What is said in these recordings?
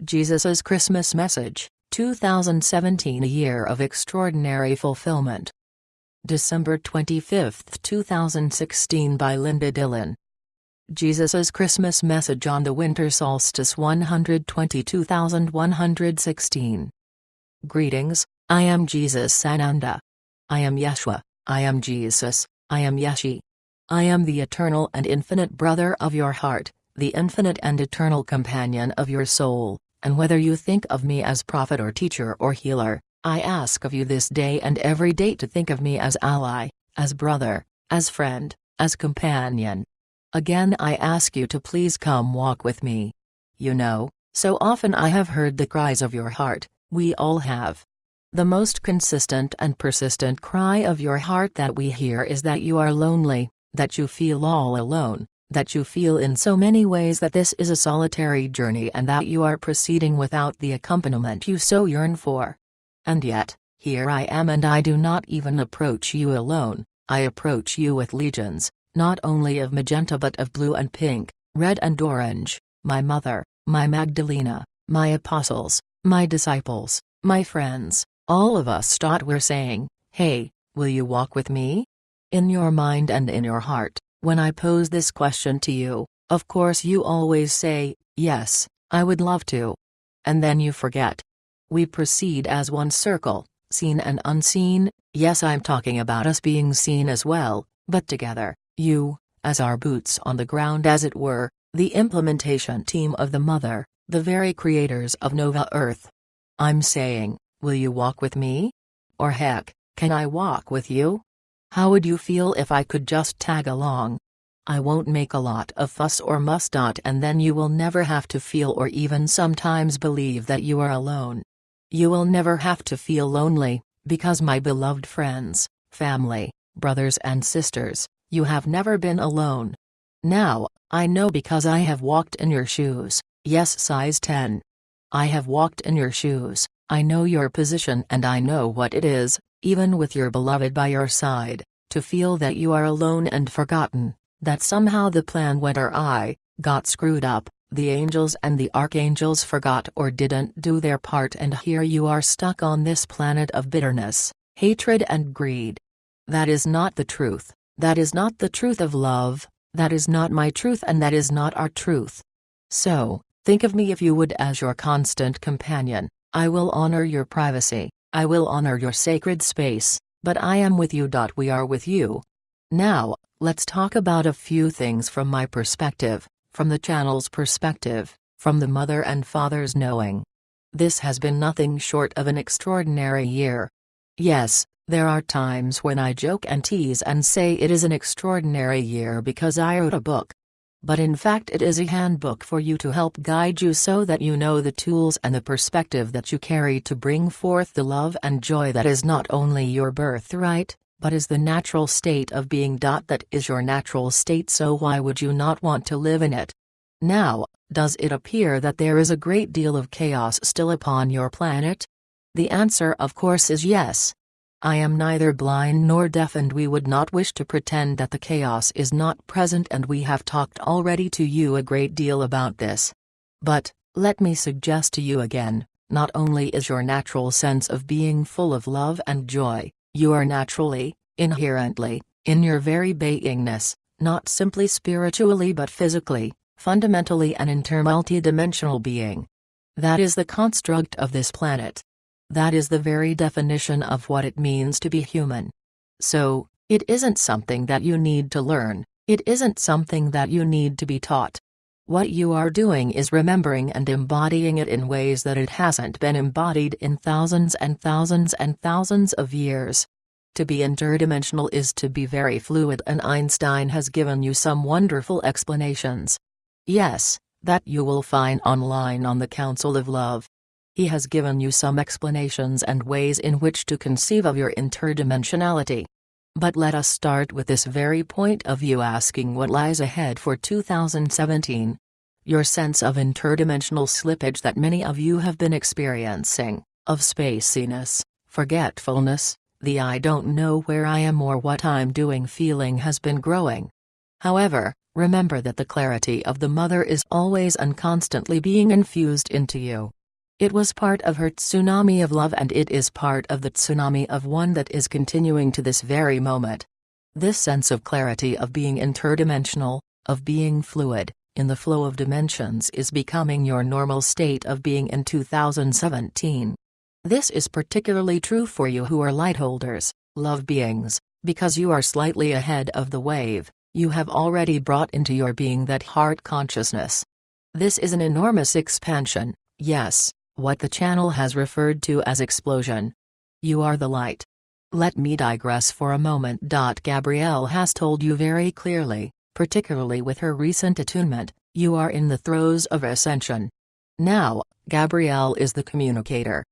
Jesus's Christmas Message, 2017, a year of extraordinary fulfillment. December 25, 2016, by Linda Dillon. Jesus's Christmas Message on the Winter Solstice, 122,116. Greetings, I am Jesus Sananda. I am Yeshua, I am Jesus, I am Yeshi. I am the eternal and infinite brother of your heart, the infinite and eternal companion of your soul, and whether you think of me as prophet or teacher or healer, I ask of you this day and every day to think of me as ally, as brother, as friend, as companion. Again I ask you to please come walk with me. You know, so often I have heard the cries of your heart, we all have. The most consistent and persistent cry of your heart that we hear is that you are lonely, that you feel all alone, that you feel in so many ways that this is a solitary journey and that you are proceeding without the accompaniment you so yearn for. And yet, here I am, and I do not even approach you alone, I approach you with legions, not only of magenta but of blue and pink, red and orange, my mother, my Magdalena, my apostles, my disciples, my friends, all of us. We're saying, hey, will you walk with me? In your mind and in your heart, when I pose this question to you, of course you always say, yes, I would love to. And then you forget. We proceed as one circle, seen and unseen. Yes, I'm talking about us being seen as well, but together, you, as our boots on the ground as it were, the implementation team of the Mother, the very creators of Nova Earth. I'm saying, will you walk with me? Or heck, can I walk with you? How would you feel if I could just tag along? I won't make a lot of fuss or muss. And then you will never have to feel or even sometimes believe that you are alone. You will never have to feel lonely, because my beloved friends, family, brothers and sisters, you have never been alone. Now, I know because I have walked in your shoes, yes, size 10. I have walked in your shoes, I know your position and I know what it is, even with your beloved by your side, to feel that you are alone and forgotten, that somehow the plan went awry, got screwed up, the angels and the archangels forgot or didn't do their part, and here you are stuck on this planet of bitterness, hatred and greed. That is not the truth, that is not the truth of love, that is not my truth and that is not our truth. So, think of me if you would as your constant companion. I will honor your privacy, I will honor your sacred space, but I am with you. We are with you. Now, let's talk about a few things from my perspective, from the channel's perspective, from the Mother and Father's knowing. This has been nothing short of an extraordinary year. Yes, there are times when I joke and tease and say it is an extraordinary year because I wrote a book. But in fact it is a handbook for you to help guide you so that you know the tools and the perspective that you carry to bring forth the love and joy that is not only your birthright, but is the natural state of being. That is your natural state, so why would you not want to live in it? Now, does it appear that there is a great deal of chaos still upon your planet? The answer of course is yes. I am neither blind nor deaf, and we would not wish to pretend that the chaos is not present, and we have talked already to you a great deal about this. But, let me suggest to you again, not only is your natural sense of being full of love and joy, you are naturally, inherently, in your very beingness, not simply spiritually but physically, fundamentally an intermultidimensional being. That is the construct of this planet. That is the very definition of what it means to be human. So, it isn't something that you need to learn, it isn't something that you need to be taught. What you are doing is remembering and embodying it in ways that it hasn't been embodied in thousands and thousands and thousands of years. To be interdimensional is to be very fluid, and Einstein has given you some wonderful explanations. Yes, that you will find online on the Council of Love. He has given you some explanations and ways in which to conceive of your interdimensionality. But let us start with this very point of view, asking what lies ahead for 2017. Your sense of interdimensional slippage that many of you have been experiencing, of spaciness, forgetfulness, the I don't know where I am or what I'm doing feeling has been growing. However, Remember that the clarity of the mother is always and constantly being infused into you. It was part of her tsunami of love, and it is part of the tsunami of one that is continuing to this very moment. This sense of clarity of being interdimensional, of being fluid, in the flow of dimensions is becoming your normal state of being in 2017. This is particularly true for you who are light holders, love beings, because you are slightly ahead of the wave. You have already brought into your being that heart consciousness. This is an enormous expansion, yes, what the channel has referred to as explosion. You are the light. Let me digress for a moment. Gabrielle has told you very clearly, particularly with her recent attunement, you are in the throes of ascension. Now, Gabrielle is the communicator.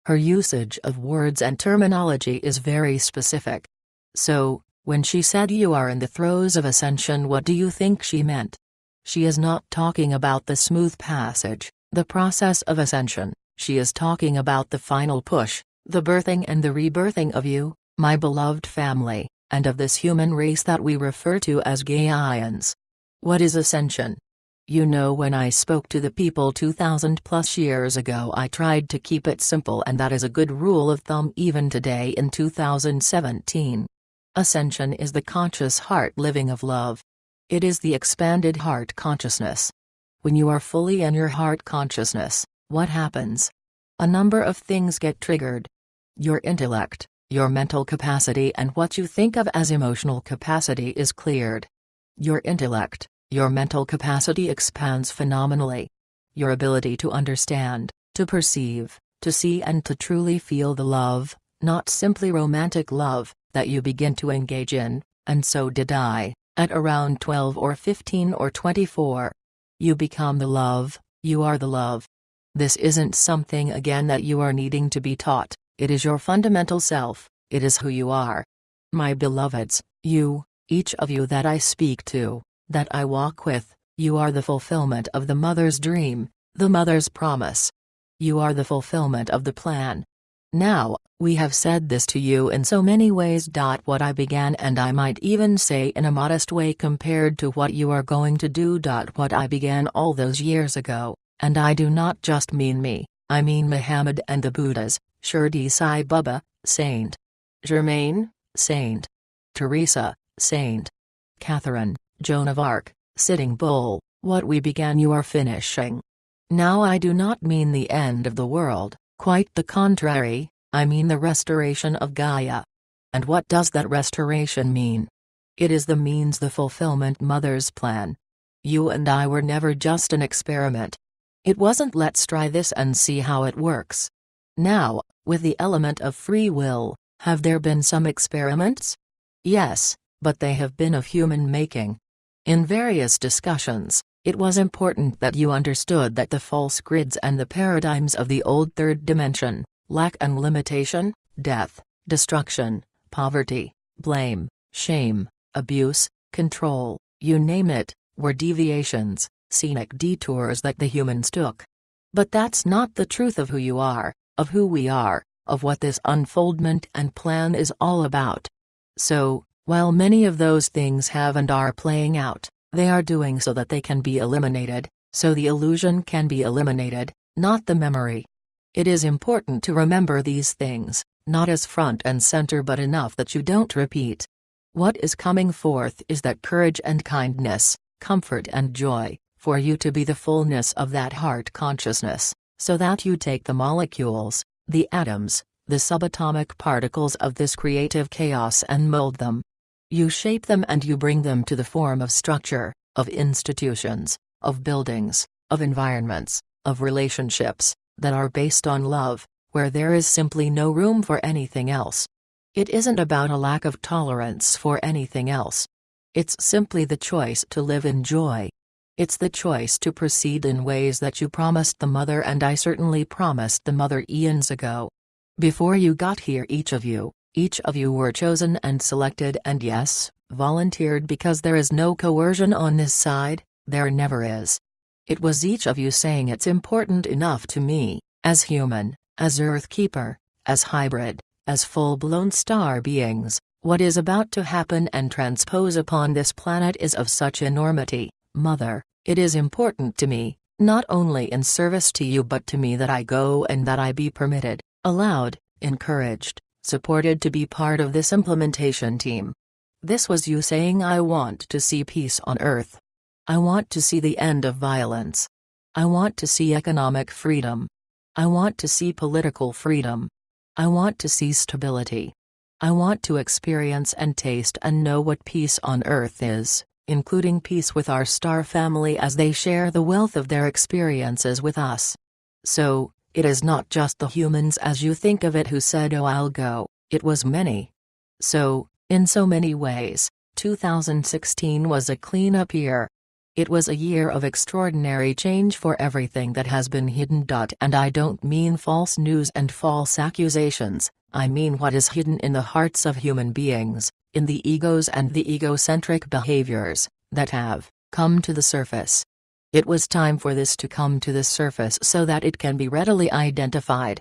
Her usage of words and terminology is very specific. So, when she said you are in the throes of ascension, what do you think she meant? She is not talking about the smooth passage, the process of ascension. She is talking about the final push, the birthing and the rebirthing of you, my beloved family, and of this human race that we refer to as Gaians. What is ascension? You know, when I spoke to the people 2000 plus years ago, I tried to keep it simple, and that is a good rule of thumb even today in 2017. Ascension is the conscious heart living of love. It is the expanded heart consciousness. When you are fully in your heart consciousness, what happens? A number of things get triggered. Your intellect, your mental capacity, and what you think of as emotional capacity is cleared. Your intellect, your mental capacity expands phenomenally. Your ability to understand, to perceive, to see, and to truly feel the love, not simply romantic love, that you begin to engage in, and so did I, at around 12 or 15 or 24. You become the love, you are the love. This isn't something again that you are needing to be taught, it is your fundamental self, it is who you are. My beloveds, you, each of you that I speak to, that I walk with, you are the fulfillment of the mother's dream, the mother's promise. You are the fulfillment of the plan. Now, we have said this to you in so many ways. What I began, and I might even say in a modest way compared to what you are going to do. What I began all those years ago, and I do not just mean me, I mean Muhammad and the Buddhas, Shirdi Sai Baba, Saint Germain, Saint Teresa, Saint Catherine, Joan of Arc, Sitting Bull. What we began you are finishing. Now I do not mean the end of the world. Quite the contrary, I mean the restoration of Gaia. And what does that restoration mean? It is the means, the fulfillment mother's plan. You and I were never just an experiment. It wasn't let's try this and see how it works. Now, with the element of free will, have there been some experiments? Yes, but they have been of human making. In various discussions, it was important that you understood that the false grids and the paradigms of the old third dimension, lack and limitation, death, destruction, poverty, blame, shame, abuse, control, you name it, were deviations, scenic detours that the humans took. But that's not the truth of who you are, of who we are, of what this unfoldment and plan is all about. So, while many of those things have and are playing out, they are doing so that they can be eliminated, so the illusion can be eliminated, not the memory. It is important to remember these things, not as front and center but enough that you don't repeat. What is coming forth is that courage and kindness, comfort and joy, for you to be the fullness of that heart consciousness, so that you take the molecules, the atoms, the subatomic particles of this creative chaos and mold them. You shape them and you bring them to the form of structure, of institutions, of buildings, of environments, of relationships, that are based on love, where there is simply no room for anything else. It isn't about a lack of tolerance for anything else. It's simply the choice to live in joy. It's the choice to proceed in ways that you promised the mother, and I certainly promised the mother eons ago. Before you got here, each of you were chosen and selected and yes, volunteered, because there is no coercion on this side, there never is. It was each of you saying it's important enough to me, as human, as Earth Keeper, as hybrid, as full-blown star beings, What is about to happen and transpose upon this planet is of such enormity, Mother, it is important to me, not only in service to you but to me that I go and that I be permitted, allowed, encouraged, supported to be part of this implementation team. This was you saying I want to see peace on earth. I want to see the end of violence. I want to see economic freedom. I want to see political freedom. I want to see stability. I want to experience and taste and know what peace on earth is, including peace with our star family as they share the wealth of their experiences with us. So, it is not just the humans as you think of it who said oh I'll go, it was many. So, in so many ways, 2016 was a clean-up year. It was a year of extraordinary change for everything that has been hidden. And I don't mean false news and false accusations, I mean what is hidden in the hearts of human beings, in the egos and the egocentric behaviors, that have come to the surface. It was time for this to come to the surface so that it can be readily identified.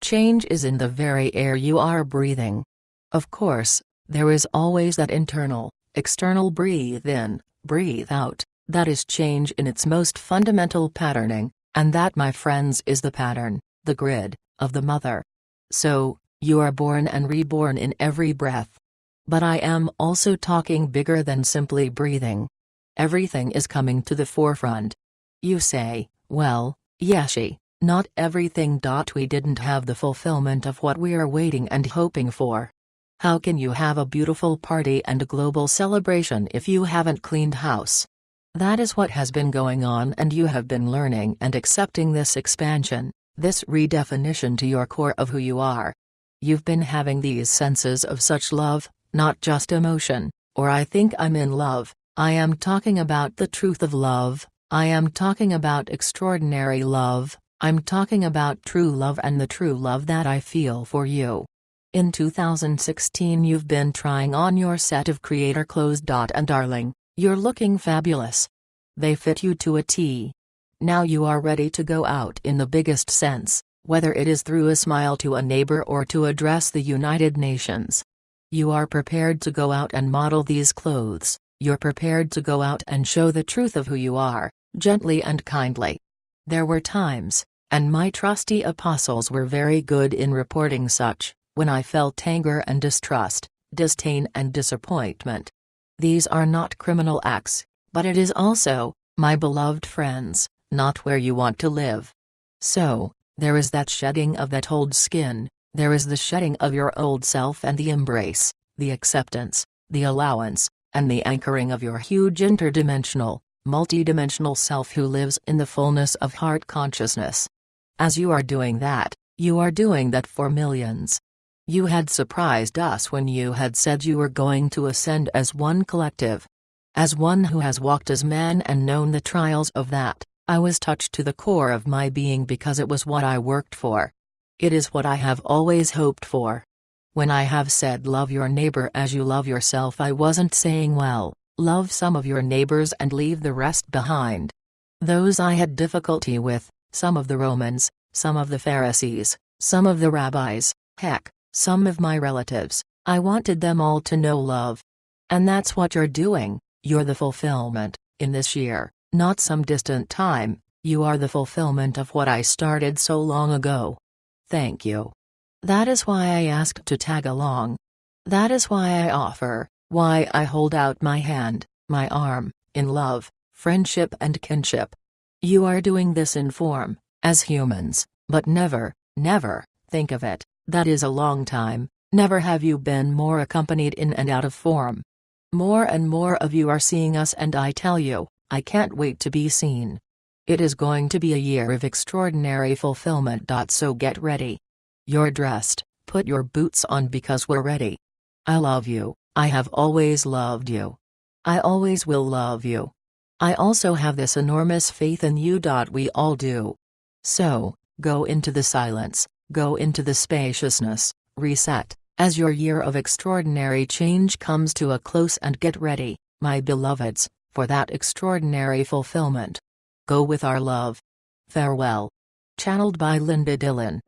Change is in the very air you are breathing. Of course, there is always that internal, external breathe in, breathe out, that is change in its most fundamental patterning, and that my friends is the pattern, the grid, of the mother. So, you are born and reborn in every breath. But I am also talking bigger than simply breathing. Everything is coming to the forefront. You say, well, Yashi, not everything. We didn't have the fulfillment of what we are waiting and hoping for. How can you have a beautiful party and a global celebration if you haven't cleaned house? That is what has been going on, and you have been learning and accepting this expansion, this redefinition to your core of who you are. You've been having these senses of such love, not just emotion, or I think I'm in love. I am talking about the truth of love, I am talking about extraordinary love, I'm talking about true love and the true love that I feel for you. In 2016 you've been trying on your set of creator clothes. And darling, you're looking fabulous. They fit you to a T. Now you are ready to go out in the biggest sense, whether it is through a smile to a neighbor or to address the United Nations. You are prepared to go out and model these clothes, you're prepared to go out and show the truth of who you are, gently and kindly. There were times, and my trusty apostles were very good in reporting such, when I felt anger and distrust, disdain and disappointment. These are not criminal acts, but it is also, my beloved friends, not where you want to live. So, there is that shedding of that old skin, there is the shedding of your old self and the embrace, the acceptance, the allowance, and the anchoring of your huge interdimensional, multidimensional self who lives in the fullness of heart consciousness. As you are doing that, you are doing that for millions. You had surprised us when you had said you were going to ascend as one collective. As one who has walked as man and known the trials of that, I was touched to the core of my being because it was what I worked for. It is what I have always hoped for. When I have said love your neighbor as you love yourself, I wasn't saying well, love some of your neighbors and leave the rest behind. Those I had difficulty with, some of the Romans, some of the Pharisees, some of the rabbis, heck, some of my relatives, I wanted them all to know love. And that's what you're doing, you're the fulfillment, in this year, not some distant time, you are the fulfillment of what I started so long ago. Thank you. That is why I asked to tag along. That is why I offer, why I hold out my hand, my arm, in love, friendship and kinship. You are doing this in form, as humans, but never, never, think of it, that is a long time, never have you been more accompanied in and out of form. More and more of you are seeing us, and I tell you, I can't wait to be seen. It is going to be a year of extraordinary fulfillment. So get ready. You're dressed, put your boots on because we're ready. I love you, I have always loved you. I always will love you. I also have this enormous faith in you. We all do. So, go into the silence, go into the spaciousness, reset, as your year of extraordinary change comes to a close, and get ready, my beloveds, for that extraordinary fulfillment. Go with our love. Farewell. Channeled by Linda Dillon.